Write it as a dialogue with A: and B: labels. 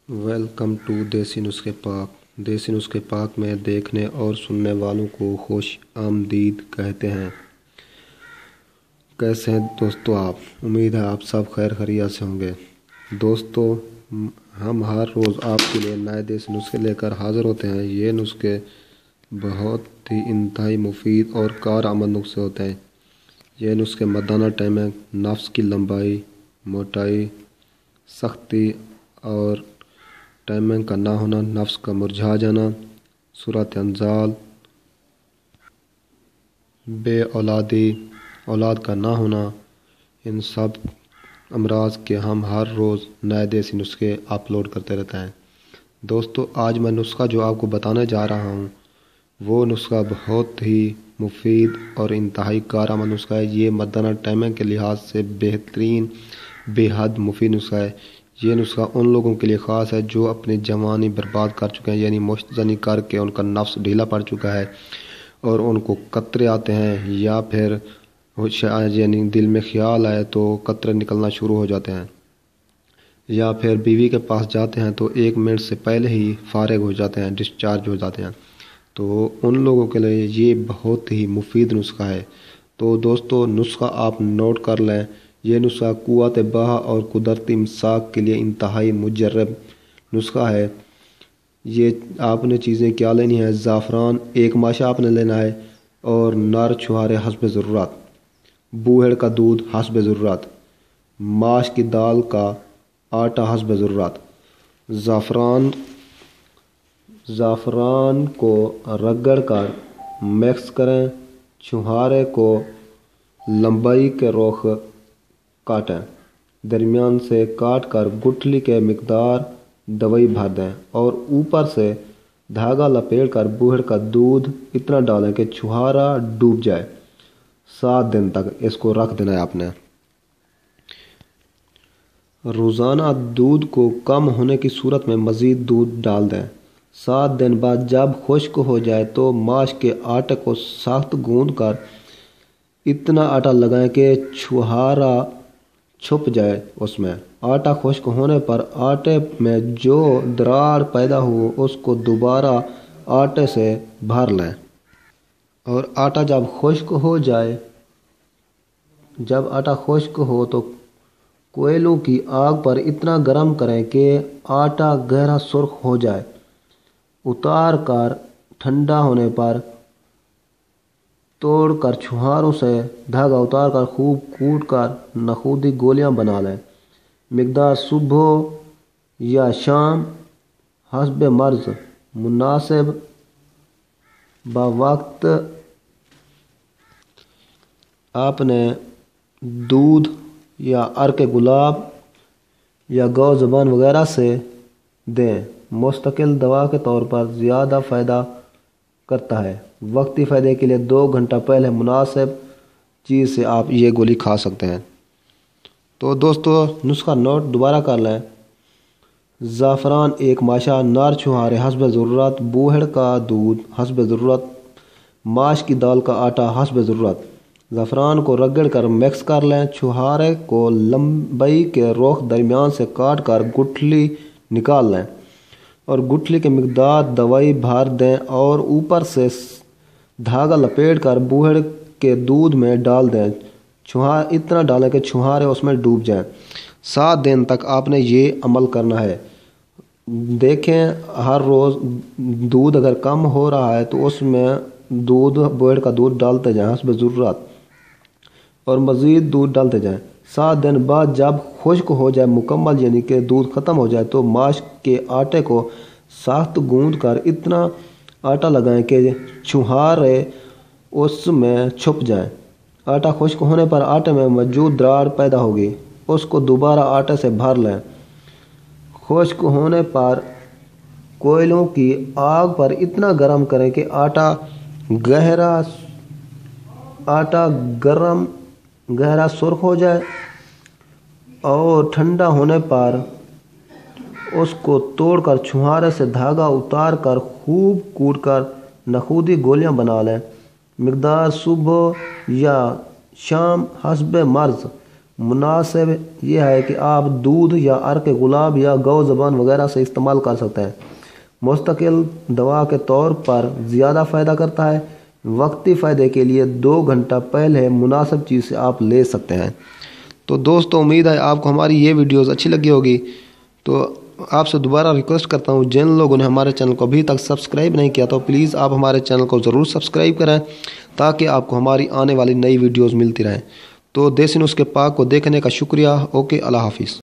A: Welcome to देसी नुस्खे पाक। देसी नुस्खे पाक में देखने और सुनने वालों को खुश आमदीद कहते हैं। कैसे हैं दोस्तों आप? उम्मीद है आप सब खैर खैरियत से होंगे। दोस्तों, हम हर रोज़ आपके लिए नए देसी नुस्खे लेकर हाज़िर होते हैं। ये नुस्खे बहुत ही इंतहाई मुफीद और कारआमद नुस्खे होते हैं। ये नुस्खे मर्दाना टाइमिंग, नफ्स की लंबाई, मोटाई, सख्ती और टाइमिंग का ना होना, नफ्स का मुरझा जाना, सूरत अंजाल, बे औलादी, औलाद का ना होना, इन सब अमराज के हम हर रोज़ नए देसी नुस्खे अपलोड करते रहते हैं। दोस्तों, आज मैं नुस्खा जो आपको बताने जा रहा हूँ वो नुस्खा बहुत ही मुफीद और इंतहाई कारआमद नुस्खा है। ये मर्दाना टाइमिंग के लिहाज से बेहतरीन, बेहद मुफीद नुस्खा है। ये नुस्खा उन लोगों के लिए ख़ास है जो अपनी जवानी बर्बाद कर चुके हैं, यानी मुश्तजनी करके उनका नफ्स ढीला पड़ चुका है और उनको कतरे आते हैं, या फिर यानी दिल में ख्याल आए तो कतरे निकलना शुरू हो जाते हैं, या फिर बीवी के पास जाते हैं तो 1 मिनट से पहले ही फारिग हो जाते हैं, डिस्चार्ज हो जाते हैं। तो उन लोगों के लिए ये बहुत ही मुफीद नुस्खा है। तो दोस्तों, नुस्खा आप नोट कर लें। ये नुस्खा कुव्वत बहा और कुदरती इमसाक के लिए इंतहाई मुजर्रब नुस्खा है। ये आपने चीज़ें क्या लेनी है? ज़ाफ़रान 1 माशा आपने लेना है, और नर छुहारे हस्ब ज़रूरत, बूहड़ का दूध हस्ब ज़रूरत, माश की दाल का आटा हस्ब ज़रूरत। ज़ाफ़रान को रगड़ कर मिक्स करें। छुहारे को लंबाई के रुख काटें, दरमियान से काट कर गुठली के मिकदार दवाई भर दें और ऊपर से धागा लपेट कर बूहड़ का दूध इतना डालें कि छुहारा डूब जाए। 7 दिन तक इसको रख देना है आपने। रोज़ाना दूध को कम होने की सूरत में मज़ीद दूध डाल दें। 7 दिन बाद जब खुश्क हो जाए तो माश के आटे को सख्त गूंद कर इतना आटा लगाएं कि छुहारा छुप जाए उसमें। आटा खुश्क होने पर आटे में जो दरार पैदा हो उसको दोबारा आटे से भर लें, और आटा जब खुश्क हो जाए, जब आटा खुश्क हो तो कोयलों की आग पर इतना गर्म करें कि आटा गहरा सुर्ख हो जाए। उतार कर ठंडा होने पर तोड़ कर छुहारों से धागा उतार कर खूब कूट कर नखूदी गोलियां बना लें। मिकदार सुबह या शाम हस्ब मर्ज मुनासिब बवक्त आपने दूध या अर्क गुलाब या गौ ज़बान वगैरह से दें। मुस्तकिल दवा के तौर पर ज़्यादा फ़ायदा करता है। वक्ती फ़ायदे के लिए 2 घंटा पहले मुनासिब चीज़ से आप ये गोली खा सकते हैं। तो दोस्तों, नुस्खा नोट दोबारा कर लें। ज़ाफ़रान 1 माशा, नार छुहारे हस्ब ज़रूरत, बूहड़ का दूध हस्ब ज़रूरत, माश की दाल का आटा हस्ब ज़रूरत। ज़ाफ़रान को रगड़ कर मिक्स कर लें। छुहारे को लंबाई के रुख दरमियान से काट कर गुठली निकाल लें और गुठली के मिकदार दवाई भर दें और ऊपर से धागा लपेट कर बूहड़ के दूध में डाल दें। छुहार इतना डालें कि छुहारे उसमें डूब जाएं। 7 दिन तक आपने ये अमल करना है। देखें, हर रोज़ दूध अगर कम हो रहा है तो उसमें दूध, बूहड़ का दूध डालते जाएं हस्ब ज़रूरत, और मज़ीद दूध डालते जाएं। 7 दिन बाद जब खुश्क हो जाए मुकम्मल, यानी कि दूध ख़त्म हो जाए, तो माश के आटे को सख्त गूंद कर इतना आटा लगाएं कि छुहारे उसमें छुप जाएं। आटा खुश्क होने पर आटे में मौजूद दरार पैदा होगी, उसको दोबारा आटे से भर लें। खुश्क होने पर कोयलों की आग पर इतना गर्म करें कि आटा गहरा सुर्ख हो जाए, और ठंडा होने पर उसको तोड़कर छुहारे से धागा उतार कर खूब कूट कर नखूदी गोलियां बना लें। मिकदार सुबह या शाम हस्ब मर्ज مناسب یہ ہے کہ آپ دودھ یا عرق گلاب یا گو زبان وغیرہ سے استعمال کر سکتے ہیں۔ مستقل دوا کے طور پر زیادہ فائدہ کرتا ہے۔ وقتی فائدے کے لیے 2 گھنٹہ پہلے مناسب چیز سے آپ لے سکتے ہیں۔ تو دوستو امید ہے آپ کو ہماری یہ ویڈیوز اچھی لگی ہوگی۔ تو آپ سے دوبارہ ریکویسٹ کرتا ہوں، جن لوگوں نے ہمارے چینل کو ابھی تک سبسکرائب نہیں کیا تو پلیز آپ ہمارے چینل کو ضرور سبسکرائب کریں تاکہ آپ کو ہماری آنے والی نئی ویڈیوز ملتی رہیں۔ تو دیسی نسخے پاک کو دیکھنے کا شکریہ۔ اوکے، اللہ حافظ۔